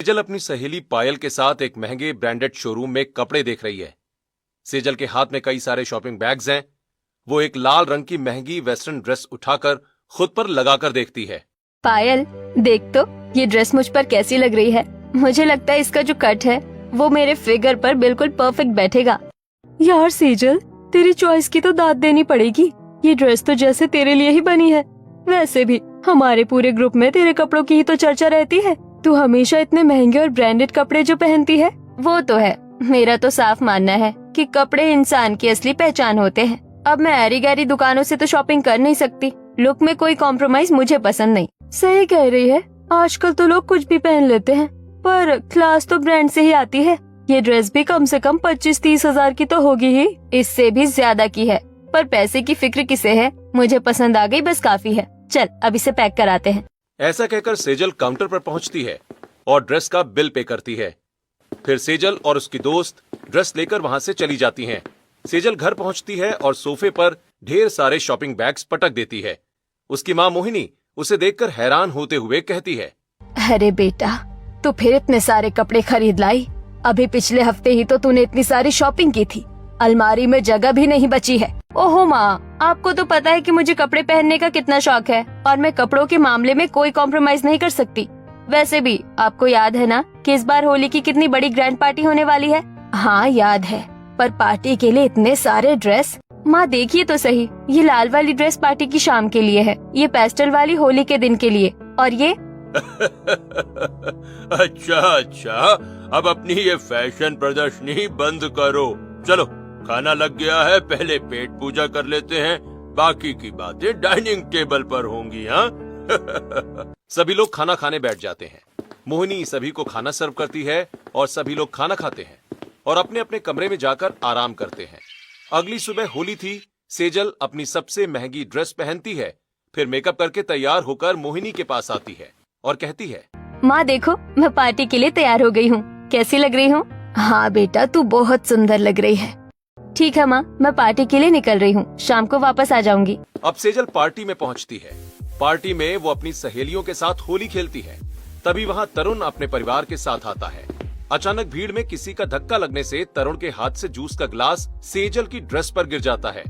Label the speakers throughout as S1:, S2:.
S1: सेजल अपनी सहेली पायल के साथ एक महंगे ब्रांडेड शोरूम में कपड़े देख रही है। सेजल के हाथ में कई सारे शॉपिंग बैग्स हैं। वो एक लाल रंग की महंगी वेस्टर्न ड्रेस उठाकर खुद पर लगाकर देखती है।
S2: पायल, देख तो ये ड्रेस मुझ पर कैसी लग रही है। मुझे लगता है इसका जो कट है वो मेरे फिगर पर बिल्कुल परफेक्ट बैठेगा। यार सेजल, तेरी चॉइस की तो दाद देनी पड़ेगी। ये ड्रेस तो जैसे तेरे लिए ही बनी है। वैसे भी हमारे पूरे ग्रुप में तेरे कपड़ों की ही तो चर्चा रहती है। तू हमेशा इतने महंगे और ब्रांडेड कपड़े जो पहनती है। वो तो है, मेरा तो साफ मानना है कि कपड़े इंसान की असली पहचान होते हैं। अब मैं ऐरी गैरी दुकानों से तो शॉपिंग कर नहीं सकती। लुक में कोई कॉम्प्रोमाइज मुझे पसंद नहीं। सही कह रही है, आजकल तो लोग कुछ भी पहन लेते हैं, पर क्लास तो ब्रांड से ही आती है। ये ड्रेस भी कम से कम 25-30 हजार की तो होगी ही, इससे भी ज्यादा की है। पर पैसे की फिक्र किसे है, मुझे पसंद आ गई बस काफी है। चल अब इसे पैक कराते हैं।
S1: ऐसा कहकर सेजल काउंटर पर पहुंचती है और ड्रेस का बिल पे करती है। फिर सेजल और उसकी दोस्त ड्रेस लेकर वहां से चली जाती हैं। सेजल घर पहुंचती है और सोफे पर ढेर सारे शॉपिंग बैग्स पटक देती है। उसकी माँ मोहिनी उसे देखकर हैरान होते हुए कहती है,
S2: अरे बेटा, तू फिर इतने सारे कपड़े खरीद लाई। अभी पिछले हफ्ते ही तो तूने इतनी सारी शॉपिंग की थी, अलमारी में जगह भी नहीं बची है। ओहो माँ, आपको तो पता है कि मुझे कपड़े पहनने का कितना शौक है और मैं कपड़ों के मामले में कोई कॉम्प्रोमाइज नहीं कर सकती। वैसे भी आपको याद है ना कि इस बार होली की कितनी बड़ी ग्रैंड पार्टी होने वाली है। हाँ याद है, पर पार्टी के लिए इतने सारे ड्रेस। माँ देखिए तो सही, ये लाल वाली ड्रेस पार्टी की शाम के लिए है, ये पेस्टल वाली होली के दिन के लिए, और ये
S1: अच्छा, अब अपनी ये फैशन प्रदर्शनी बंद करो। चलो खाना लग गया है, पहले पेट पूजा कर लेते हैं, बाकी की बातें डाइनिंग टेबल पर होंगी। हाँ सभी लोग खाना खाने बैठ जाते हैं। मोहिनी सभी को खाना सर्व करती है और सभी लोग खाना खाते हैं और अपने अपने कमरे में जाकर आराम करते हैं। अगली सुबह होली थी। सेजल अपनी सबसे महंगी ड्रेस पहनती है, फिर मेकअप करके तैयार होकर मोहिनी के पास आती है और कहती है,
S2: माँ देखो, मैं पार्टी के लिए तैयार हो गई हूँ। कैसी लग रही हूँ? हाँ बेटा, तू बहुत सुंदर लग रही है। ठीक है माँ, मैं पार्टी के लिए निकल रही हूँ, शाम को वापस आ जाऊंगी।
S1: अब सेजल पार्टी में पहुँचती है। पार्टी में वो अपनी सहेलियों के साथ होली खेलती है। तभी वहाँ तरुण अपने परिवार के साथ आता है। अचानक भीड़ में किसी का धक्का लगने से तरुण के हाथ से जूस का गिलास सेजल की ड्रेस पर गिर जाता है।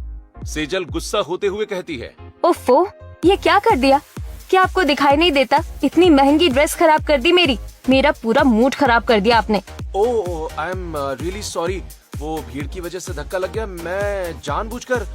S1: सेजल गुस्सा होते हुए कहती है,
S2: ओफो, ये क्या कर दिया? क्या आपको दिखाई नहीं देता? इतनी महंगी ड्रेस खराब कर दी मेरा पूरा मूड खराब कर दिया आपने।
S1: ओह, आई एम रियली सॉरी। वो भीड़ की वजह से धक्का लग गया। मैं जानबूझकर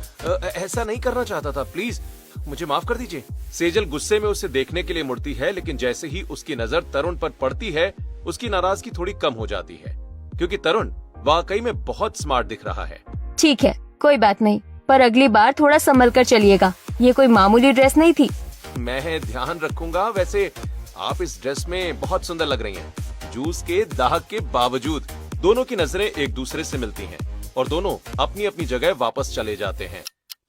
S1: ऐसा नहीं करना चाहता था। प्लीज मुझे माफ कर दीजिए। सेजल गुस्से में उसे देखने के लिए मुड़ती है, लेकिन जैसे ही उसकी नजर तरुण पर पड़ती है, उसकी नाराजगी थोड़ी कम हो जाती है, क्योंकि तरुण वाकई में बहुत स्मार्ट दिख रहा है।
S2: ठीक है, कोई बात नहीं, पर अगली बार थोड़ा संभल कर चलिएगा। ये कोई मामूली ड्रेस नहीं थी।
S1: मैं ध्यान रखूंगा। वैसे आप इस ड्रेस में बहुत सुंदर लग रही हैं। जूस के दाग के बावजूद दोनों की नजरें एक दूसरे से मिलती हैं और दोनों अपनी अपनी जगह वापस चले जाते हैं।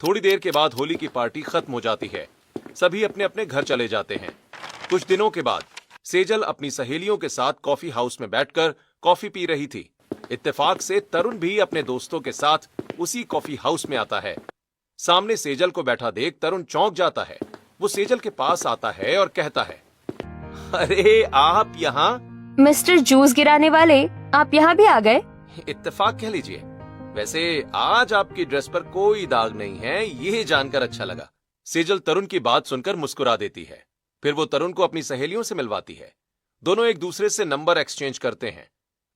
S1: थोड़ी देर के बाद होली की पार्टी खत्म हो जाती है। सभी अपने अपने घर चले जाते हैं। कुछ दिनों के बाद सेजल अपनी सहेलियों के साथ कॉफी हाउस में बैठकर कॉफी पी रही थी। इत्तेफाक से तरुण भी अपने दोस्तों के साथ उसी कॉफी हाउस में आता है। सामने सेजल को बैठा देख तरुण चौंक जाता है। वो सेजल के पास आता है और कहता है, अरे आप यहाँ?
S2: मिस्टर जूस गिराने वाले, आप यहाँ भी आ गए?
S1: इत्तेफाक कह लीजिए। वैसे आज आपकी ड्रेस पर कोई दाग नहीं है, ये जानकर अच्छा लगा। सेजल तरुण की बात सुनकर मुस्कुरा देती है। फिर वो तरुण को अपनी सहेलियों से मिलवाती है। दोनों एक दूसरे से नंबर एक्सचेंज करते हैं।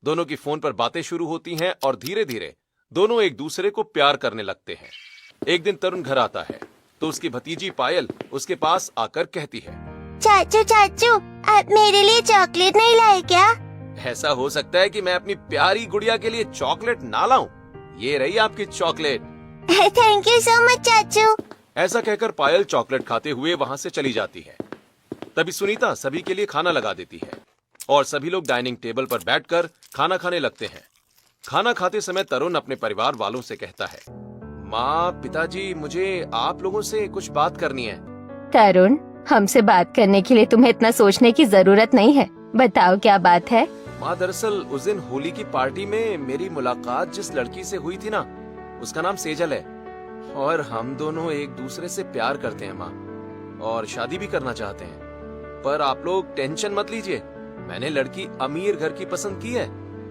S1: दोनों की फोन पर बातें शुरू होती हैं और धीरे धीरे दोनों एक दूसरे को प्यार करने लगते हैं। एक दिन तरुण घर आता है तो उसकी भतीजी पायल उसके पास आकर कहती है,
S3: चाचू, आप मेरे लिए चॉकलेट नहीं लाए क्या?
S1: ऐसा हो सकता है कि मैं अपनी प्यारी गुड़िया के लिए चॉकलेट ना लाऊं। ये रही आपकी chocolate.
S3: Thank you so much चाचू।
S1: ऐसा कहकर पायल चॉकलेट खाते हुए वहां से चली जाती है। तभी सुनीता सभी के लिए खाना लगा देती है और सभी लोग डाइनिंग टेबल पर बैठकर खाना खाने लगते हैं। खाना खाते समय तरुण अपने परिवार वालों से कहता है, माँ, पिताजी, मुझे आप लोगों से कुछ बात करनी है।
S2: तरुण, हमसे बात करने के लिए तुम्हें इतना सोचने की जरूरत नहीं है। बताओ क्या बात है?
S1: माँ, दरअसल उस दिन होली की पार्टी में मेरी मुलाकात जिस लड़की से हुई थी ना, उसका नाम सेजल है और हम दोनों एक दूसरे से प्यार करते हैं माँ, और शादी भी करना चाहते हैं। पर आप लोग टेंशन मत लीजिए, मैंने लड़की अमीर घर की पसंद की है,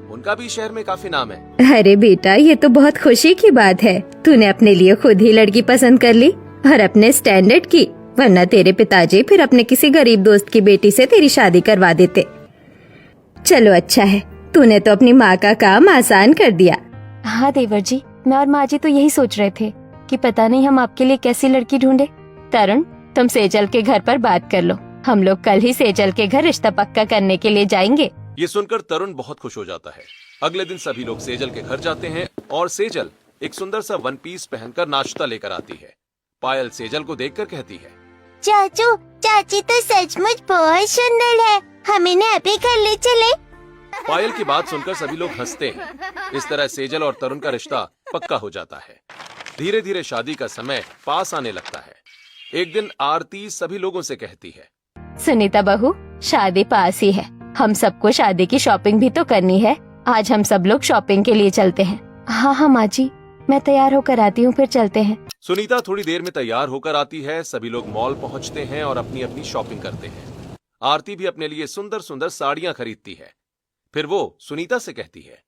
S1: उनका भी शहर में काफी नाम है।
S4: अरे बेटा, ये तो बहुत खुशी की बात है। तूने अपने लिए खुद ही लड़की पसंद कर ली और अपने स्टैंडर्ड की, वरना तेरे पिताजी फिर अपने किसी गरीब दोस्त की बेटी से तेरी शादी करवा देते। चलो अच्छा है, तूने तो अपनी माँ का काम आसान कर दिया।
S2: हाँ देवर जी, मैं और माँ जी तो यही सोच रहे थे कि पता नहीं हम आपके लिए कैसी लड़की ढूंढे। तरुण, तुम सेजल के घर पर बात कर लो, हम लोग कल ही सेजल के घर रिश्ता पक्का करने के लिए जाएंगे।
S1: ये सुनकर तरुण बहुत खुश हो जाता है। अगले दिन सभी लोग सेजल के घर जाते हैं और सेजल एक सुंदर सा वन पीस पहनकर नाश्ता लेकर आती है। पायल सेजल को देखकर कहती है,
S3: चाचू चाची तो सचमुच बहुत सुंदर है, हमें ना अभी घर ले चले।
S1: पायल की बात सुनकर सभी लोग हंसते हैं। इस तरह सेजल और तरुण का रिश्ता पक्का हो जाता है। धीरे धीरे शादी का समय पास आने लगता है। एक दिन आरती सभी लोगों से कहती है,
S2: सुनीता बहू, शादी पास ही है, हम सबको शादी की शॉपिंग भी तो करनी है। आज हम सब लोग शॉपिंग के लिए चलते हैं। हाँ हाँ माँ जी, मैं तैयार होकर आती हूँ, फिर चलते हैं।
S1: सुनीता थोड़ी देर में तैयार होकर आती है। सभी लोग मॉल पहुंचते हैं और अपनी अपनी शॉपिंग करते हैं। आरती भी अपने लिए सुंदर सुंदर साड़ियाँ खरीदती है। फिर वो सुनीता से कहती है,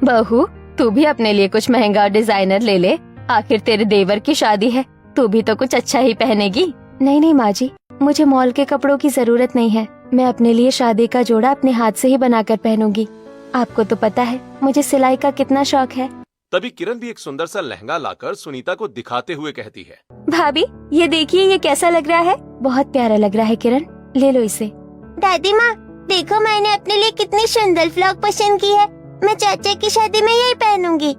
S2: बहू, तू भी अपने लिए कुछ महंगा डिजाइनर ले ले, आखिर तेरे देवर की शादी है, तू भी तो कुछ अच्छा ही पहनेगी। नहीं नहीं माँ जी, मुझे मॉल के कपड़ों की जरूरत नहीं है, मैं अपने लिए शादी का जोड़ा अपने हाथ से ही बनाकर पहनूंगी। आपको तो पता है मुझे सिलाई का कितना शौक है।
S1: तभी किरण भी एक सुंदर सा लहंगा लाकर सुनीता को दिखाते हुए कहती है,
S2: भाभी, ये देखिए, ये कैसा लग रहा है? बहुत प्यारा लग रहा है किरण, ले लो इसे।
S3: दादी माँ देखो, मैंने अपने लिए कितनी सुंदर फ्रॉक पसंद की है, मैं चाचा की शादी में यही पहनूंगी।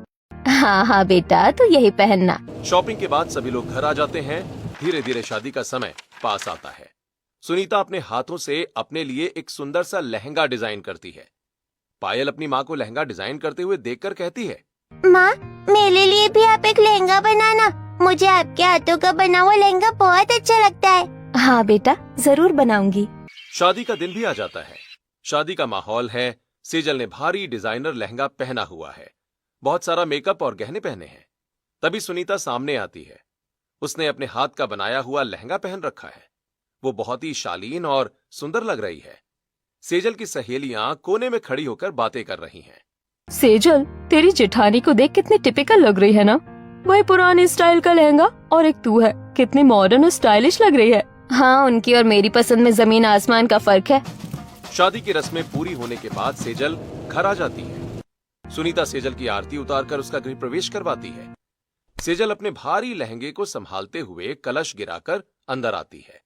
S2: हाँ हाँ बेटा, तू यही पहनना।
S1: शॉपिंग के बाद सभी लोग घर आ जाते हैं। धीरे धीरे शादी का समय पास आता है। सुनीता अपने हाथों से अपने लिए एक सुंदर सा लहंगा डिजाइन करती है। पायल अपनी माँ को लहंगा डिजाइन करते हुए देखकर कहती है,
S3: माँ मेरे लिए भी आप एक लहंगा बनाना, मुझे आपके हाथों का बना हुआ लहंगा बहुत अच्छा लगता है।
S2: हाँ बेटा, जरूर बनाऊंगी।
S1: शादी का दिन भी आ जाता है। शादी का माहौल है। सेजल ने भारी डिजाइनर लहंगा पहना हुआ है, बहुत सारा मेकअप और गहने पहने हैं। तभी सुनीता सामने आती है। उसने अपने हाथ का बनाया हुआ लहंगा पहन रखा है। वो बहुत ही शालीन और सुंदर लग रही है। सेजल की सहेलियां कोने में खड़ी होकर बातें कर रही हैं।
S2: सेजल, तेरी जेठानी को देख कितनी टिपिकल लग रही है ना, वही पुराने स्टाइल का लहंगा, और एक तू है, कितनी मॉडर्न और स्टाइलिश लग रही है। हाँ, उनकी और मेरी पसंद में जमीन आसमान का फर्क है।
S1: शादी की रस्में पूरी होने के बाद सेजल घर आ जाती है। सुनीता सेजल की आरती उतारकर उसका गृह प्रवेश करवाती है। सेजल अपने भारी लहंगे को संभालते हुए कलश गिराकर अंदर आती है।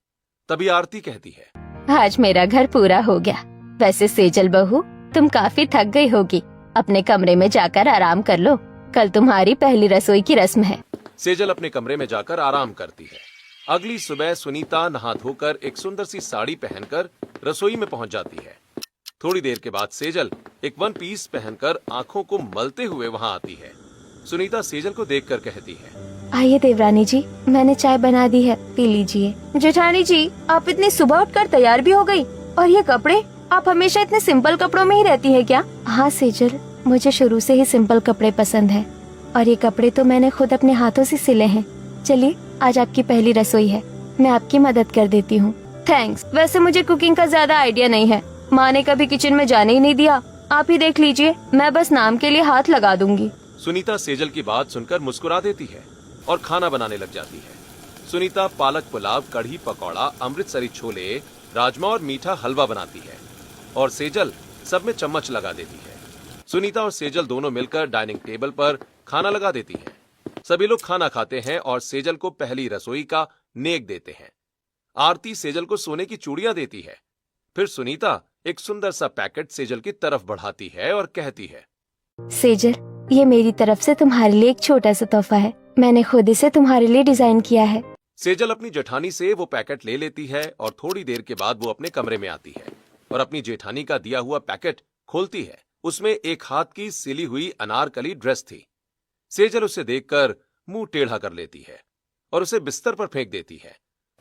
S1: तभी आरती कहती है,
S2: आज मेरा घर पूरा हो गया। वैसे सेजल बहू, तुम काफी थक गई होगी, अपने कमरे में जाकर आराम कर लो, कल तुम्हारी पहली रसोई की रस्म है।
S1: सेजल अपने कमरे में जाकर आराम करती है। अगली सुबह सुनीता नहा धोकर एक सुंदर सी साड़ी पहनकर रसोई में पहुंच जाती है। थोड़ी देर के बाद सेजल एक वन पीस पहनकर आंखों को मलते हुए वहां आती है। सुनीता सेजल को देखकर कहती है,
S2: आइए देवरानी जी, मैंने चाय बना दी है, पी लीजिए। जेठानी जी, आप इतनी सुबह उठकर तैयार भी हो गई, और ये कपड़े, आप हमेशा इतने सिंपल कपड़ों में ही रहती है क्या? हाँ सेजल, मुझे शुरू से ही सिंपल कपड़े पसंद है, और ये कपड़े तो मैंने खुद अपने हाथों से सिले हैं। चलिए, आज आपकी पहली रसोई है, मैं आपकी मदद कर देती हूँ। थैंक्स। वैसे मुझे कुकिंग का ज्यादा आइडिया नहीं है, माँ ने कभी किचन में जाने ही नहीं दिया। आप ही देख लीजिए, मैं बस नाम के लिए हाथ लगा दूंगी।
S1: सुनीता सेजल की बात सुनकर मुस्कुरा देती है और खाना बनाने लग जाती है। सुनीता पालक पुलाव, कढ़ी पकौड़ा, अमृतसरी छोले, राजमा और मीठा हलवा बनाती है और सेजल सब में चम्मच लगा देती है। सुनीता और सेजल दोनों मिलकर डाइनिंग टेबल पर खाना लगा देती हैं। सभी लोग खाना खाते हैं और सेजल को पहली रसोई का नेक देते हैं। आरती सेजल को सोने की चूड़ियां देती है। फिर सुनीता एक सुंदर सा पैकेट सेजल की तरफ बढ़ाती है और कहती है,
S2: सेजल, ये मेरी तरफ से तुम्हारे लिए एक छोटा सा तोहफा है, मैंने खुद इसे तुम्हारे लिए डिजाइन किया है।
S1: सेजल अपनी जेठानी से वो पैकेट ले लेती है और थोड़ी देर के बाद वो अपने कमरे में आती है और अपनी जेठानी का दिया हुआ पैकेट खोलती है। उसमें एक हाथ की सिली हुई अनारकली ड्रेस थी। सेजल उसे देखकर मुंह टेढ़ा कर लेती है और उसे बिस्तर पर फेंक देती है।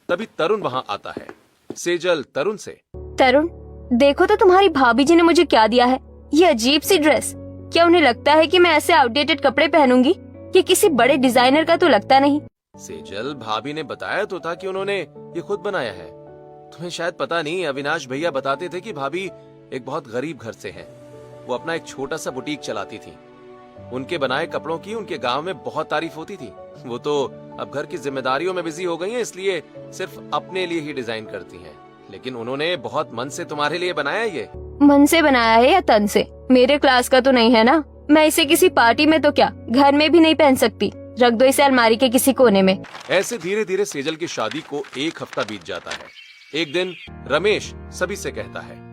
S1: तभी तरुण वहां आता है। सेजल तरुण से,
S2: तरुण, देखो तो तुम्हारी भाभी जी ने मुझे क्या दिया है, ये अजीब सी ड्रेस। क्या उन्हें लगता है कि मैं ऐसे आउटडेटेड कपड़े पहनूंगी? ये किसी बड़े डिजाइनर का तो लगता नहीं।
S1: सेजल, भाभी ने बताया तो था कि उन्होंने ये खुद बनाया है। तुम्हें शायद पता नहीं, अविनाश भैया बताते थे कि भाभी एक बहुत गरीब घर से हैं। वो अपना एक छोटा सा बुटीक चलाती थी। उनके बनाए कपड़ों की उनके गांव में बहुत तारीफ होती थी। वो तो अब घर की जिम्मेदारियों में बिजी हो गई हैं, इसलिए सिर्फ अपने लिए ही डिजाइन करती हैं। लेकिन उन्होंने बहुत मन से तुम्हारे लिए बनाया ये।
S2: मन से बनाया है या तन से? मेरे क्लास का तो नहीं है ना। मैं इसे किसी पार्टी में तो क्या, घर में भी नहीं पहन सकती। रख दो इसे अलमारी के किसी कोने में।
S1: ऐसे धीरे धीरे सेजल की शादी को 1 हफ्ता बीत जाता है। एक दिन रमेश सभी से कहता है,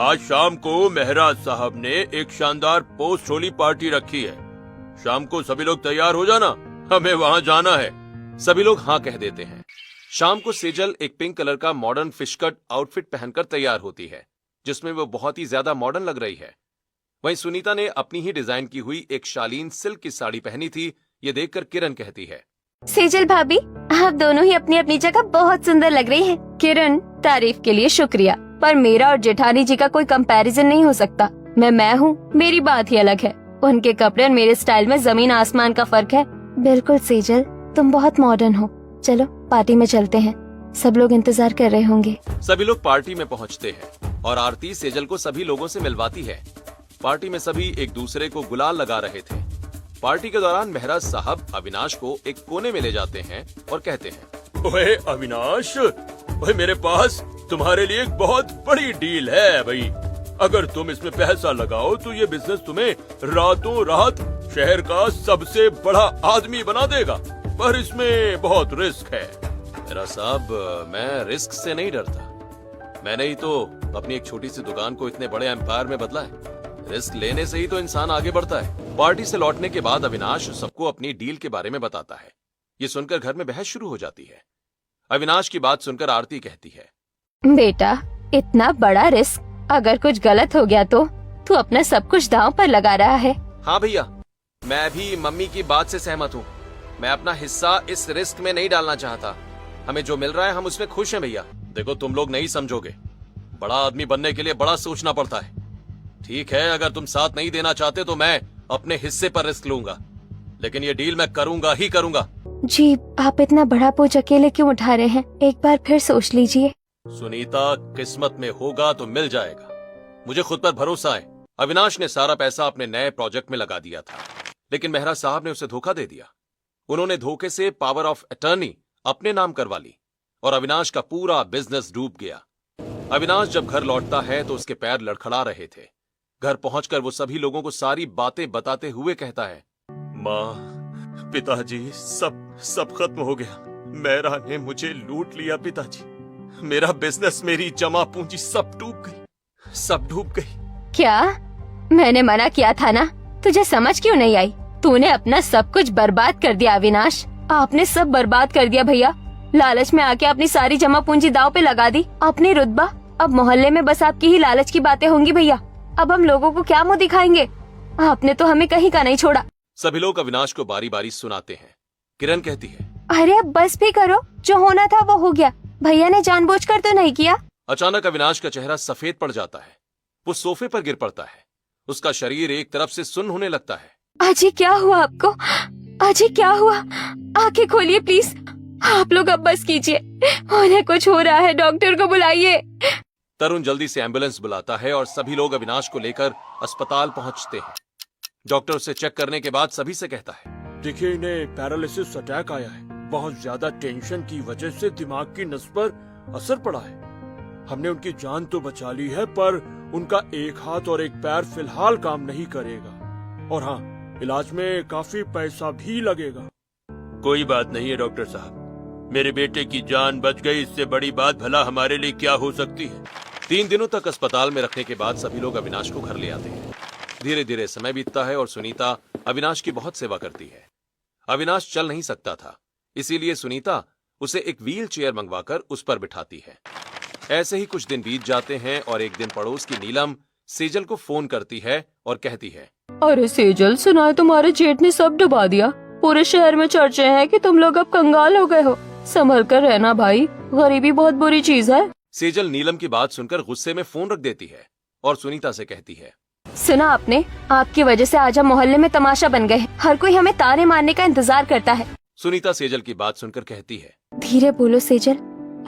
S5: आज शाम को महराज साहब ने एक शानदार पोस्ट होली पार्टी रखी है। शाम को सभी लोग तैयार हो जाना, हमें वहाँ जाना है।
S1: सभी लोग हाँ कह देते हैं। शाम को सेजल एक पिंक कलर का मॉडर्न फिश कट आउटफिट पहनकर तैयार होती है, जिसमें वो बहुत ही ज्यादा मॉडर्न लग रही है। वहीं सुनीता ने अपनी ही डिजाइन की हुई एक शालीन सिल्क की साड़ी पहनी थी। ये देखकर किरण कहती है,
S2: सेजल भाभी, आप दोनों ही अपनी अपनी जगह बहुत सुंदर लग रही हैं। किरण, तारीफ के लिए शुक्रिया, पर मेरा और जेठानी जी का कोई कंपैरिजन नहीं हो सकता। मैं हूँ, मेरी बात ही अलग है। उनके कपड़े और मेरे स्टाइल में जमीन आसमान का फर्क है। बिल्कुल सेजल, तुम बहुत मॉडर्न हो। चलो पार्टी में चलते हैं, सब लोग इंतजार कर रहे होंगे।
S1: सभी लोग पार्टी में पहुंचते हैं और आरती सेजल को सभी लोगों से मिलवाती है। पार्टी में सभी एक दूसरे को गुलाल लगा रहे थे। पार्टी के दौरान महराज साहब अविनाश को एक कोने में ले जाते हैं और कहते हैं,
S5: ओए अविनाश, ओए मेरे पास तुम्हारे लिए एक बहुत बड़ी डील है भाई। अगर तुम इसमें पैसा लगाओ तो ये बिजनेस तुम्हें रातों रात शहर का सबसे बड़ा आदमी बना देगा, पर इसमें बहुत रिस्क है।
S1: मेरा साहब, मैं रिस्क से नहीं डरता। मैंने ही तो अपनी एक छोटी सी दुकान को इतने बड़े एम्पायर में बदला है। रिस्क लेने से ही तो इंसान आगे बढ़ता है। पार्टी से लौटने के बाद अविनाश सबको अपनी डील के बारे में बताता है। ये सुनकर घर में बहस शुरू हो जाती है। अविनाश की बात सुनकर आरती कहती है,
S2: बेटा, इतना बड़ा रिस्क, अगर कुछ गलत हो गया तो तू अपना सब कुछ दांव पर लगा रहा है।
S1: हाँ भैया, मैं भी मम्मी की बात से सहमत हूँ। मैं अपना हिस्सा इस रिस्क में नहीं डालना चाहता। हमें जो मिल रहा है हम उसमें खुश हैं भैया। देखो, तुम लोग नहीं समझोगे, बड़ा आदमी बनने के लिए बड़ा सोचना पड़ता है। ठीक है, अगर तुम साथ नहीं देना चाहते तो मैं अपने हिस्से पर रिस्क लूंगा, लेकिन ये डील मैं करूंगा ही करूंगा।
S2: जी, आप इतना बड़ा बोझ अकेले क्यों उठा रहे हैं? एक बार फिर सोच लीजिए।
S1: सुनीता, किस्मत में होगा तो मिल जाएगा। मुझे खुद पर भरोसा है। अविनाश ने सारा पैसा अपने नए प्रोजेक्ट में लगा दिया था, लेकिन महराज साहब ने उसे धोखा दे दिया। उन्होंने धोखे से पावर ऑफ अटर्नी अपने नाम करवा ली और अविनाश का पूरा बिजनेस डूब गया। अविनाश जब घर लौटता है तो उसके पैर लड़खड़ा रहे थे। घर पहुंचकर वो सभी लोगों को सारी बातें बताते हुए कहता है,
S5: माँ, पिताजी, सब खत्म हो गया। मेरा ने मुझे लूट लिया पिताजी। मेरा बिजनेस, मेरी जमा पूंजी सब डूब गई।
S2: क्या? मैंने मना किया था ना, तुझे समझ क्यों नहीं आई? तूने अपना सब कुछ बर्बाद कर दिया अविनाश। आपने सब बर्बाद कर दिया भैया। लालच में आके अपनी सारी जमा पूंजी दांव पे लगा दी, अपनी रुतबा। अब मोहल्ले में बस आपकी ही लालच की बातें होंगी भैया। अब हम लोगों को क्या मुंह दिखाएंगे? आपने तो हमें कहीं का नहीं छोड़ा।
S1: सभी लोग अविनाश को बारी बारी सुनाते हैं। किरण कहती है,
S2: अरे अब बस भी करो, जो होना था वो हो गया। भैया ने जानबूझकर तो नहीं किया।
S1: अचानक अविनाश का चेहरा सफेद पड़ जाता है। वो सोफे पर गिर पड़ता है। उसका शरीर एक तरफ से सुन्न होने लगता है।
S2: अजी, क्या हुआ आपको? अजी, क्या हुआ? आंखें खोलिए प्लीज। आप लोग अब बस कीजिए, उन्हें कुछ हो रहा है, डॉक्टर को बुलाइए।
S1: तरुण जल्दी से एम्बुलेंस बुलाता है और सभी लोग अविनाश को लेकर अस्पताल पहुंचते हैं। डॉक्टर उसे चेक करने के बाद सभी से कहता है,
S5: देखिए, इन्हें पैरालिसिस अटैक आया है। बहुत ज्यादा टेंशन की वजह से दिमाग की नस पर असर पड़ा है। हमने उनकी जान तो बचा ली है, पर उनका एक हाथ और एक पैर फिलहाल काम नहीं करेगा। और हाँ, इलाज में काफी पैसा भी लगेगा। कोई बात नहीं है डॉक्टर साहब, मेरे बेटे की जान बच गई। इससे बड़ी बात भला हमारे लिए क्या हो सकती है।
S1: 3 दिनों तक अस्पताल में रखने के बाद सभी लोग अविनाश को घर ले आते हैं। धीरे धीरे समय बीतता है और सुनीता अविनाश की बहुत सेवा करती है। अविनाश चल नहीं सकता था, इसीलिए सुनीता उसे एक व्हील चेयर मंगवाकर उस पर बिठाती है। ऐसे ही कुछ दिन बीत जाते हैं और एक दिन पड़ोस की नीलम सेजल को फोन करती है और कहती है,
S2: अरे सेजल, सुना है तुम्हारे जेठ ने सब डुबा दिया। पूरे शहर में चर्चे हैं कि तुम लोग अब कंगाल हो गए हो। संभल कर रहना भाई, गरीबी बहुत बुरी चीज है।
S1: सेजल नीलम की बात सुनकर गुस्से में फोन रख देती है और सुनीता से कहती है,
S2: सुना आपने? आपकी वजह से आज हम मोहल्ले में तमाशा बन गए। हर कोई हमें ताने मारने का इंतजार करता है।
S1: सुनीता सेजल की बात सुनकर कहती है,
S2: धीरे बोलो सेजल,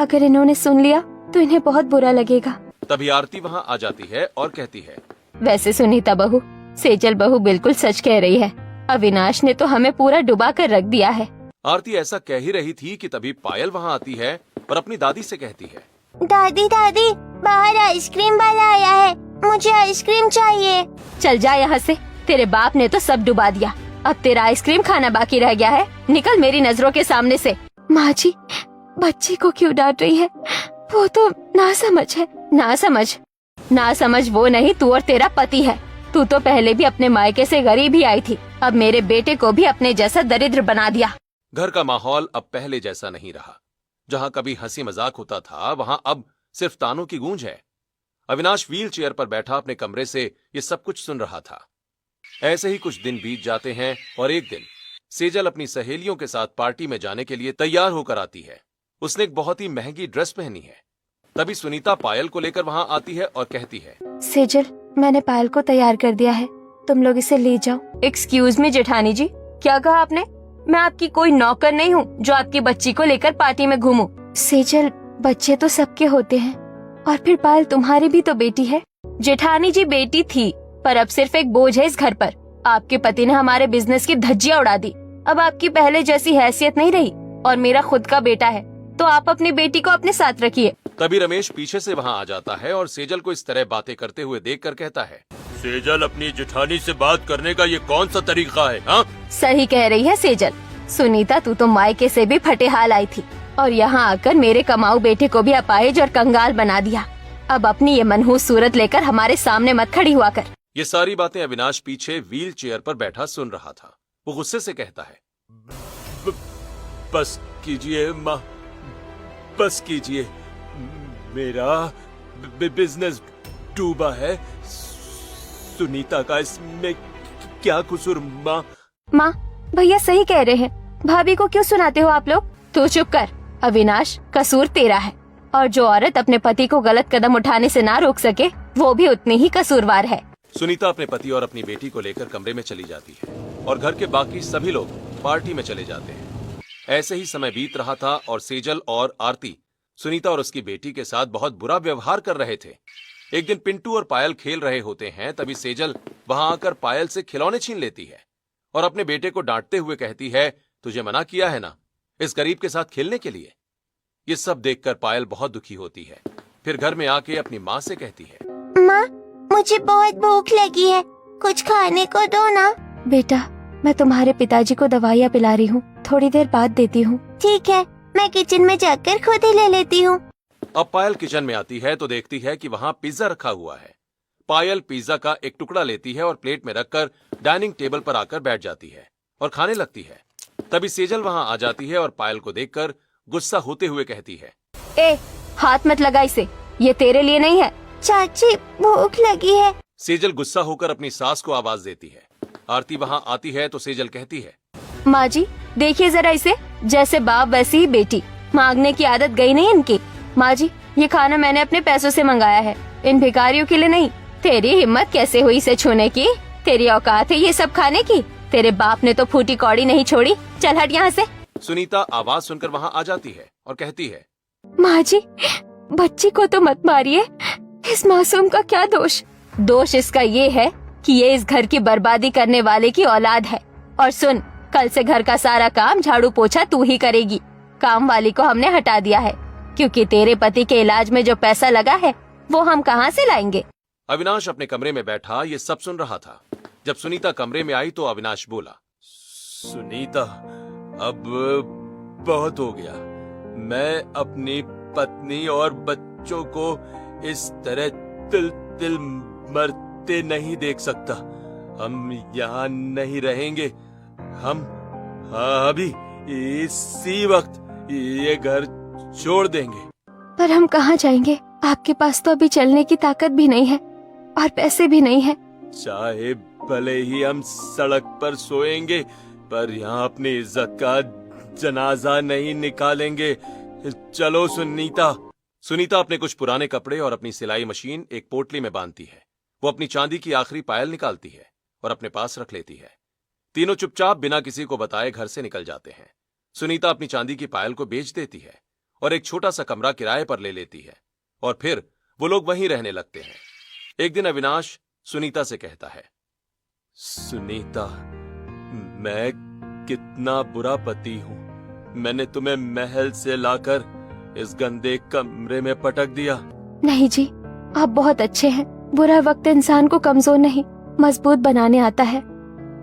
S2: अगर इन्होंने सुन लिया तो इन्हें बहुत बुरा लगेगा।
S1: तभी आरती वहां आ जाती है और कहती है,
S2: वैसे सुनीता बहू, सेजल बहू बिल्कुल सच कह रही है। अविनाश ने तो हमें पूरा डुबा कर रख दिया है।
S1: आरती ऐसा कह ही रही थी कि तभी पायल वहां आती है और अपनी दादी से कहती है,
S3: दादी दादी, बाहर आइसक्रीम वाला आया है, मुझे आइसक्रीम चाहिए।
S2: चल जा यहाँ से, तेरे बाप ने तो सब डुबा दिया, अब तेरा आइसक्रीम खाना बाकी रह गया है। निकल मेरी नजरों के सामने से। माँ जी, बच्ची को क्यों डांट रही है? वो तो नासमझ है। नासमझ वो नहीं, तू और तेरा पति है। तू तो पहले भी अपने मायके से गरीब ही आई थी, अब मेरे बेटे को भी अपने जैसा दरिद्र बना दिया।
S1: घर का माहौल अब पहले जैसा नहीं रहा। जहां कभी हंसी मजाक होता था, वहां अब सिर्फ तानों की गूंज है। अविनाश व्हील चेयर पर बैठा अपने कमरे से ये सब कुछ सुन रहा था। ऐसे ही कुछ दिन बीत जाते हैं और एक दिन सेजल अपनी सहेलियों के साथ पार्टी में जाने के लिए तैयार होकर आती है। उसने एक बहुत ही महंगी ड्रेस पहनी है। तभी सुनीता पायल को लेकर वहां आती है और कहती है,
S2: सेजल, मैंने पायल को तैयार कर दिया है, तुम लोग इसे ले जाओ। एक्सक्यूज मी जेठानी जी, क्या कहा आपने? मैं आपकी कोई नौकर नहीं हूँ जो आपकी बच्ची को लेकर पार्टी में घूमूं। सेजल, बच्चे तो सबके होते हैं, और फिर पायल तुम्हारी भी तो बेटी है। जेठानी जी, बेटी थी, पर अब सिर्फ एक बोझ है इस घर पर। आपके पति ने हमारे बिजनेस की धज्जियां उड़ा दी। अब आपकी पहले जैसी हैसियत नहीं रही, और मेरा खुद का बेटा है, तो आप अपनी बेटी को अपने साथ रखिए।
S1: तभी रमेश पीछे से वहां आ जाता है और सेजल को इस तरह बातें करते हुए देखकर कहता है,
S5: सेजल, अपनी जेठानी से बात करने का ये कौन सा तरीका है? हाँ,
S2: सही कह रही है सेजल। सुनीता, तू तो मायके से भी फटे हाल आई थी, और यहाँ आकर मेरे कमाऊ बेटे को भी अपाहिज और कंगाल बना दिया। अब अपनी ये मनहूस सूरत लेकर हमारे सामने मत खड़ी हुआ कर।
S1: ये सारी बातें अविनाश पीछे व्हील चेयर पर बैठा सुन रहा था। वो गुस्से से कहता है,
S5: बस कीजिए माँ, बस कीजिए। मेरा बिजनेस डूबा है। सुनीता का इसमें क्या कसूर माँ?
S2: माँ, भैया सही कह रहे हैं, भाभी को क्यों सुनाते हो आप लोग? तू चुप कर। अविनाश, कसूर तेरा है, और जो औरत अपने पति को गलत कदम उठाने से ना रोक सके, वो भी उतनी ही कसूरवार है।
S1: सुनीता अपने पति और अपनी बेटी को लेकर कमरे में चली जाती है और घर के बाकी सभी लोग पार्टी में चले जाते हैं। ऐसे ही समय बीत रहा था और सेजल और आरती सुनीता और उसकी बेटी के साथ बहुत बुरा व्यवहार कर रहे थे। एक दिन पिंटू और पायल खेल रहे होते हैं, तभी सेजल वहां आकर पायल से खिलौने छीन लेती है और अपने बेटे को डांटते हुए कहती है, तुझे मना किया है ना इस गरीब के साथ खेलने के लिए। ये सब देखकर पायल बहुत दुखी होती है। फिर घर में आके अपनी माँ से कहती है,
S3: माँ, मुझे बहुत भूख लगी है, कुछ खाने को दो ना।
S2: बेटा, मैं तुम्हारे पिताजी को दवाइयाँ पिला रही हूँ, थोड़ी देर बाद देती हूँ।
S3: ठीक है, मैं किचन में जाकर खुद ही ले लेती हूँ।
S1: अब पायल किचन में आती है तो देखती है कि वहां पिज्जा रखा हुआ है। पायल पिज्जा का एक टुकड़ा लेती है और प्लेट में रखकर डाइनिंग टेबल पर आकर बैठ जाती है और खाने लगती है। तभी सेजल वहां आ जाती है और पायल को देखकर गुस्सा होते हुए कहती है,
S2: ए, हाथ मत लगा इसे, ये तेरे लिए नहीं है।
S3: चाची, भूख लगी है।
S1: सेजल गुस्सा होकर अपनी सास को आवाज देती है। आरती वहां आती है तो सेजल कहती है,
S2: माँ जी, देखिए जरा इसे, जैसे बाप वैसी ही बेटी, मांगने की आदत गई नहीं इनकी। माँ जी, ये खाना मैंने अपने पैसों से मंगाया है, इन भिखारियों के लिए नहीं। तेरी हिम्मत कैसे हुई इसे छूने की? तेरी औकात है ये सब खाने की? तेरे बाप ने तो फूटी कौड़ी नहीं छोड़ी, चल हट यहाँ से।
S1: सुनीता आवाज सुनकर वहां आ जाती है और कहती है,
S2: माँ जी, बच्ची को तो मत मारिए, इस मासूम का क्या दोष? दोष इसका ये है कि ये इस घर की बर्बादी करने वाले की औलाद है। और सुन, कल से घर का सारा काम झाड़ू पोछा तू ही करेगी। काम वाली को हमने हटा दिया है, क्योंकि तेरे पति के इलाज में जो पैसा लगा है वो हम कहाँ से लाएंगे।
S1: अविनाश अपने कमरे में बैठा ये सब सुन रहा था। जब सुनीता कमरे में आई तो अविनाश बोला,
S5: सुनीता, अब बहुत हो गया। मैं अपनी पत्नी और बच्चों को इस तरह तिल तिल मरते नहीं देख सकता। हम यहाँ नहीं रहेंगे। हम अभी इसी वक्त ये घर छोड़ देंगे।
S2: पर हम कहाँ जाएंगे? आपके पास तो अभी चलने की ताकत भी नहीं है और पैसे भी नहीं है।
S5: चाहे भले ही हम सड़क पर सोएंगे, पर यहाँ अपनी इज्जत का जनाजा नहीं निकालेंगे। चलो सुनीता।
S1: सुनीता अपने कुछ पुराने कपड़े और अपनी सिलाई मशीन एक पोटली में बांधती है। वो अपनी चांदी की आखिरी पायल निकालती है और अपने पास रख लेती है। तीनों चुपचाप बिना किसी को बताए घर से निकल जाते हैं। सुनीता अपनी चांदी की पायल को बेच देती है और एक छोटा सा कमरा किराए पर ले लेती है और फिर वो लोग वहीं रहने लगते हैं। एक दिन अविनाश सुनीता से कहता है, सुनीता, मैं कितना बुरा पति हूं। मैंने तुम्हें महल से लाकर इस गंदे कमरे में पटक दिया।
S2: नहीं जी, आप बहुत अच्छे हैं। बुरा वक्त इंसान को कमजोर नहीं मजबूत बनाने आता है।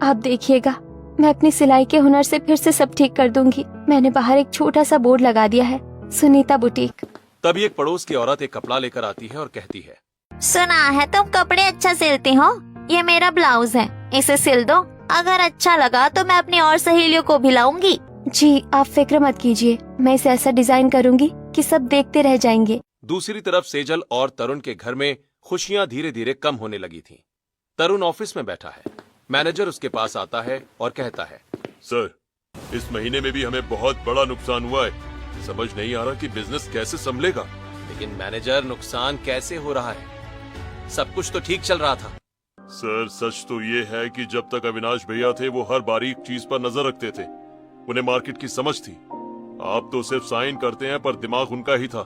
S2: आप देखिएगा, मैं अपनी सिलाई के हुनर से फिर से सब ठीक कर दूंगी। मैंने बाहर एक छोटा सा बोर्ड लगा दिया है, सुनीता बुटीक।
S1: तभी एक पड़ोस की औरत एक कपड़ा लेकर आती है और कहती है,
S3: सुना है तुम कपड़े अच्छा सिलती हो। ये मेरा ब्लाउज है, इसे सिल दो। अगर अच्छा लगा तो मैं अपनी और सहेलियों को भी लाऊंगी।
S2: जी आप फिक्र मत कीजिए, मैं इसे ऐसा डिजाइन करूंगी कि सब देखते रह जाएंगे।
S1: दूसरी तरफ सेजल और तरुण के घर में खुशियां धीरे धीरे कम होने लगी थीं। तरुण ऑफिस में बैठा है। मैनेजर उसके पास आता है और कहता है,
S5: सर, इस महीने में भी हमें बहुत बड़ा नुकसान हुआ है। समझ नहीं आ रहा कि बिजनेस कैसे संभलेगा।
S1: लेकिन मैनेजर, नुकसान कैसे हो रहा है? सब कुछ तो ठीक चल रहा था।
S5: सर, सच तो ये है कि जब तक अविनाश भैया थे वो हर बारीक चीज पर नजर रखते थे। उन्हें मार्केट की समझ थी। आप तो सिर्फ साइन करते हैं, पर दिमाग उनका ही था।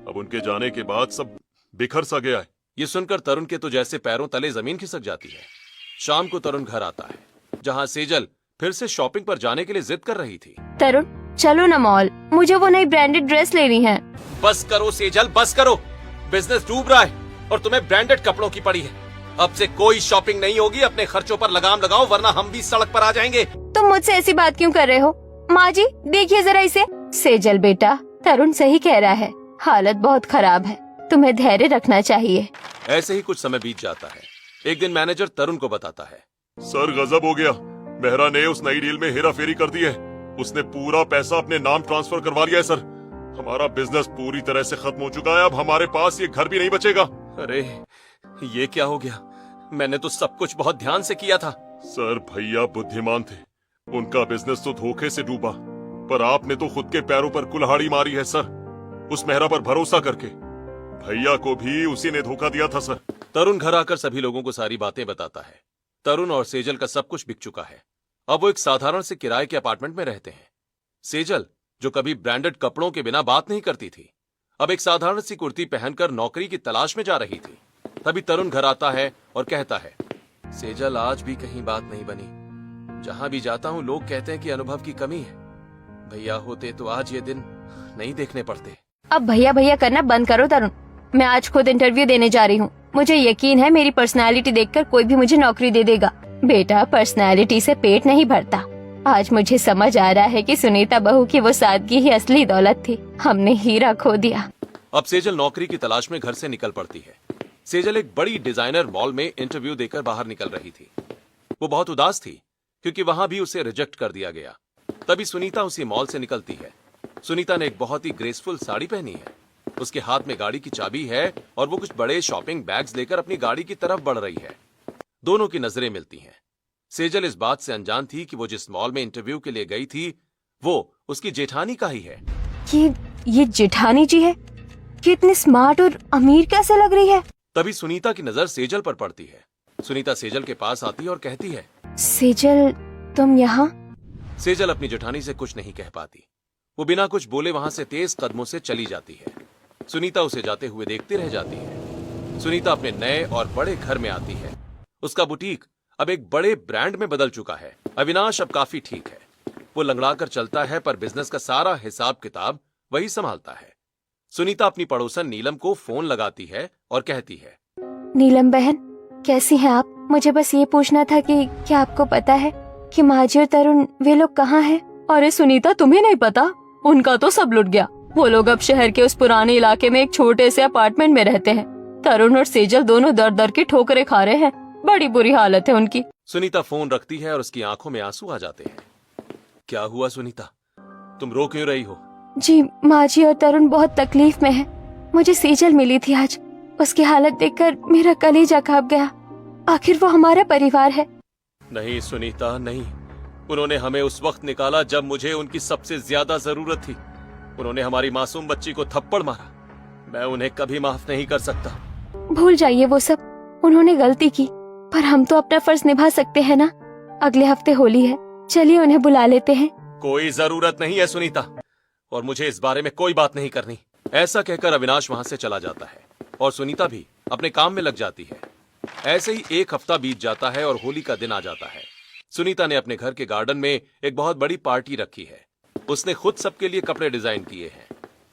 S5: अब उनके जाने के बाद सब बिखर सा गया है।
S1: ये सुनकर तरुण के तो जैसे पैरों तले जमीन खिसक जाती है। शाम को तरुण घर आता है, जहां सेजल फिर से शॉपिंग पर जाने के लिए जिद कर रही थी।
S2: तरुण चलो ना मॉल, मुझे वो नई ब्रांडेड ड्रेस लेनी है।
S1: बस करो सेजल, बस करो। बिजनेस डूब रहा है और तुम्हें ब्रांडेड कपड़ों की पड़ी है। अब से कोई शॉपिंग नहीं होगी। अपने खर्चों पर लगाम लगाओ, वरना हम भी सड़क पर आ जाएंगे।
S2: तुम मुझसे ऐसी बात क्यों कर रहे हो? माँ जी देखिए जरा इसे। सेजल बेटा, तरुण सही कह रहा है, हालत बहुत खराब है, तुम्हें धैर्य रखना चाहिए।
S1: ऐसे ही कुछ समय बीत जाता है। एक दिन मैनेजर तरुण को बताता है,
S5: सर, गजब हो गया। मेहरा ने उस नई डील में हेरा फेरी कर दी है। उसने पूरा पैसा अपने नाम ट्रांसफर करवा लिया है। सर, हमारा बिजनेस पूरी तरह से खत्म हो चुका है। अब हमारे पास ये घर भी नहीं बचेगा।
S1: अरे ये क्या हो गया? मैंने तो सब कुछ बहुत ध्यान से किया था।
S5: सर, भैया बुद्धिमान थे। उनका बिजनेस तो धोखे से डूबा, पर आपने तो खुद के पैरों पर कुल्हाड़ी मारी है सर, उस मेहरा पर भरोसा करके। भैया को भी उसी ने धोखा दिया था सर।
S1: तरुण घर आकर सभी लोगों को सारी बातें बताता है। तरुण और सेजल का सब कुछ बिक चुका है। अब वो एक साधारण से किराए के अपार्टमेंट में रहते हैं। सेजल, जो कभी ब्रांडेड कपड़ों के बिना बात नहीं करती थी, अब एक साधारण सी कुर्ती पहनकर नौकरी की तलाश में जा रही थी। तभी तरुण घर आता है और कहता है, सेजल, आज भी कहीं बात नहीं बनी। जहां भी जाता हूं लोग कहते हैं कि अनुभव की कमी है। भैया होते तो आज ये दिन नहीं देखने पड़ते।
S2: अब भैया भैया करना बंद करो तरुण। मैं आज खुद इंटरव्यू देने जा रही हूँ। मुझे यकीन है मेरी पर्सनालिटी देखकर कोई भी मुझे नौकरी दे देगा। बेटा, पर्सनालिटी से पेट नहीं भरता। आज मुझे समझ आ रहा है कि सुनीता बहू की वो सादगी ही असली दौलत थी। हमने हीरा खो दिया।
S1: अब सेजल नौकरी की तलाश में घर से निकल पड़ती है। सेजल एक बड़ी डिजाइनर मॉल में इंटरव्यू देकर बाहर निकल रही थी। वो बहुत उदास थी क्योंकि वहां भी उसे रिजेक्ट कर दिया गया। तभी सुनीता उसी मॉल से निकलती है। सुनीता ने एक बहुत ही ग्रेसफुल साड़ी पहनी है। उसके हाथ में गाड़ी की चाबी है और वो कुछ बड़े शॉपिंग बैग्स लेकर अपनी गाड़ी की तरफ बढ़ रही है। दोनों की नजरें मिलती हैं। सेजल इस बात से अनजान थी कि वो जिस मॉल में इंटरव्यू के लिए गई थी वो उसकी जेठानी का ही है।
S2: ये जेठानी जी है? ये इतनी स्मार्ट और अमीर कैसे लग रही है?
S1: तभी सुनीता की नजर सेजल पर पड़ती है। सुनीता सेजल के पास आती है और कहती है,
S2: सेजल, तुम यहाँ?
S1: सेजल अपनी जेठानी से कुछ नहीं कह पाती। वो बिना कुछ बोले वहां से तेज कदमों से चली जाती है। सुनीता उसे जाते हुए देखती रह जाती है। सुनीता अपने नए और बड़े घर में आती है। उसका बुटीक अब एक बड़े ब्रांड में बदल चुका है। अविनाश अब काफी ठीक है। वो लंगड़ाकर चलता है, पर बिजनेस का सारा हिसाब किताब वही संभालता है। सुनीता अपनी पड़ोसन नीलम को फोन लगाती है और कहती है,
S2: नीलम बहन, कैसी हैं आप? मुझे बस ये पूछना था कि क्या आपको पता है कि माजी और तरुण वे लोग कहाँ हैं? अरे सुनीता, तुम्हें नहीं पता? उनका तो सब लुट गया। वो लोग अब शहर के उस पुराने इलाके में एक छोटे से अपार्टमेंट में रहते हैं। तरुण और सेजल दोनों दर दर की ठोकरें खा रहे हैं। बड़ी बुरी हालत है उनकी।
S1: सुनीता फोन रखती है और उसकी आंखों में आंसू आ जाते हैं। क्या हुआ सुनीता, तुम रो क्यों रही हो?
S2: जी, माजी और तरुण बहुत तकलीफ में है। मुझे सेजल मिली थी आज। उसकी हालत देखकर मेरा कलेजा कांप गया। आखिर वो हमारा परिवार है।
S1: नहीं सुनीता, नहीं। उन्होंने हमें उस वक्त निकाला जब मुझे उनकी सबसे ज्यादा जरूरत थी। उन्होंने हमारी मासूम बच्ची को थप्पड़ मारा। मैं उन्हें कभी माफ नहीं कर सकता।
S2: भूल जाइए वो सब। उन्होंने गलती की, पर हम तो अपना फर्ज निभा सकते हैं ना। अगले हफ्ते होली है, चलिए उन्हें बुला लेते हैं।
S1: कोई जरूरत नहीं है सुनीता, और मुझे इस बारे में कोई बात नहीं करनी। ऐसा कहकर अविनाश वहां से चला जाता है। और सुनीता भी अपने काम में लग जाती है। ऐसे ही एक हफ्ता बीत जाता है और होली का दिन आ जाता है। सुनीता ने अपने घर के गार्डन में एक बहुत बड़ी पार्टी रखी है। उसने खुद सबके लिए कपड़े डिजाइन किए हैं।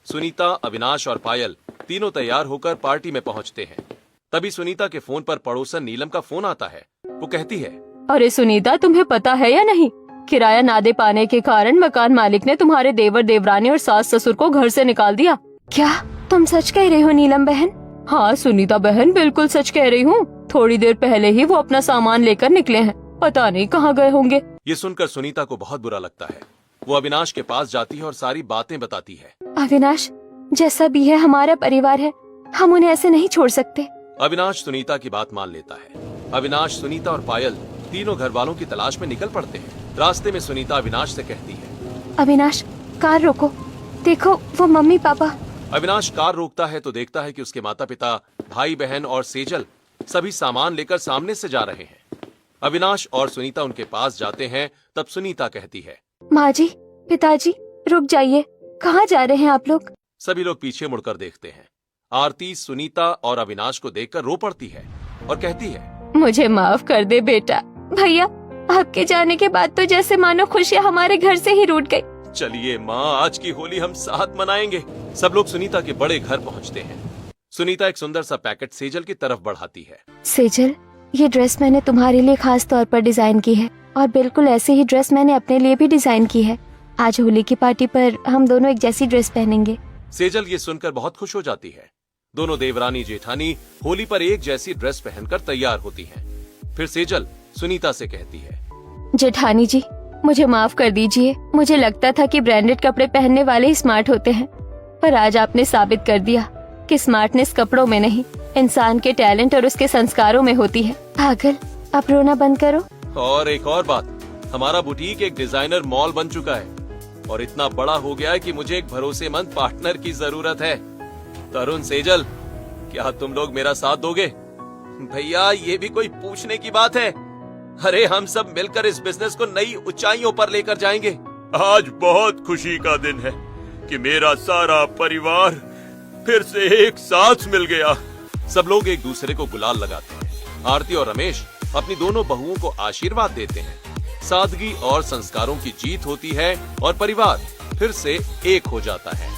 S1: सुनीता, अविनाश और पायल तीनों तैयार होकर पार्टी में पहुंचते हैं। तभी सुनीता के फोन पर पड़ोसन नीलम का फोन आता है। वो कहती है,
S2: अरे सुनीता, तुम्हें पता है या नहीं, किराया ना दे पाने के कारण मकान मालिक ने तुम्हारे देवर देवरानी और सास ससुर को घर से निकाल दिया। क्या तुम सच कह रही हो नीलम बहन? हाँ सुनीता बहन, बिल्कुल सच कह रही हूँ। थोड़ी देर पहले ही वो अपना सामान लेकर निकले हैं, पता नहीं कहाँ गए होंगे।
S1: ये सुनकर सुनीता को बहुत बुरा लगता है। वो अविनाश के पास जाती है और सारी बातें बताती है।
S2: अविनाश, जैसा भी है हमारा परिवार है, हम उन्हें ऐसे नहीं छोड़ सकते।
S1: अविनाश सुनीता की बात मान लेता है। अविनाश, सुनीता और पायल तीनों घर वालों की तलाश में निकल पड़ते हैं। रास्ते में सुनीता अविनाश से कहती है,
S2: अविनाश, कार रोको, देखो वो मम्मी पापा।
S1: अविनाश कार रोकता है तो देखता है कि उसके माता पिता, भाई बहन और सेजल सभी सामान लेकर सामने से जा रहे हैं। अविनाश और सुनीता उनके पास जाते हैं। तब सुनीता कहती है,
S2: माँ जी, पिताजी, रुक जाइए, कहाँ जा रहे हैं आप लोग?
S1: सभी लोग पीछे मुड़कर देखते हैं। आरती सुनीता और अविनाश को देखकर रो पड़ती है और कहती है,
S2: मुझे माफ कर दे बेटा। भैया, आपके जाने के बाद तो जैसे मानो खुशियाँ हमारे घर से ही रूठ गई।
S1: चलिए माँ, आज की होली हम साथ मनाएंगे। सब लोग सुनीता के बड़े घर पहुँचते हैं। सुनीता एक सुंदर सा पैकेट सेजल की तरफ बढ़ाती है।
S2: सेजल, ये ड्रेस मैंने तुम्हारे लिए खास तौर पर डिजाइन की है और बिल्कुल ऐसे ही ड्रेस मैंने अपने लिए भी डिजाइन की है। आज होली की पार्टी पर हम दोनों एक जैसी ड्रेस पहनेंगे।
S1: सेजल ये सुनकर बहुत खुश हो जाती है। दोनों देवरानी जेठानी होली पर एक जैसी ड्रेस पहनकर तैयार होती हैं। फिर सेजल सुनीता से कहती है,
S2: जेठानी जी, मुझे माफ कर दीजिए। मुझे लगता था कि ब्रांडेड कपड़े पहनने वाले ही स्मार्ट होते हैं, पर आज आपने साबित कर दिया कि स्मार्टनेस कपड़ों में नहीं, इंसान के टैलेंट और उसके संस्कारों में होती है। पागल, अब रोना बंद करो।
S1: और एक और बात, हमारा बुटीक एक डिजाइनर मॉल बन चुका है और इतना बड़ा हो गया है कि मुझे एक भरोसेमंद पार्टनर की जरूरत है। तरुण, सेजल, क्या तुम लोग मेरा साथ दोगे? भैया, ये भी कोई पूछने की बात है? अरे हम सब मिलकर इस बिजनेस को नई ऊंचाइयों पर लेकर जाएंगे।
S5: आज बहुत खुशी का दिन है कि मेरा सारा परिवार फिर से एक साथ मिल गया।
S1: सब लोग एक दूसरे को गुलाल लगाते हैं। आरती और रमेश अपनी दोनों बहुओं को आशीर्वाद देते हैं। सादगी और संस्कारों की जीत होती है और परिवार फिर से एक हो जाता है।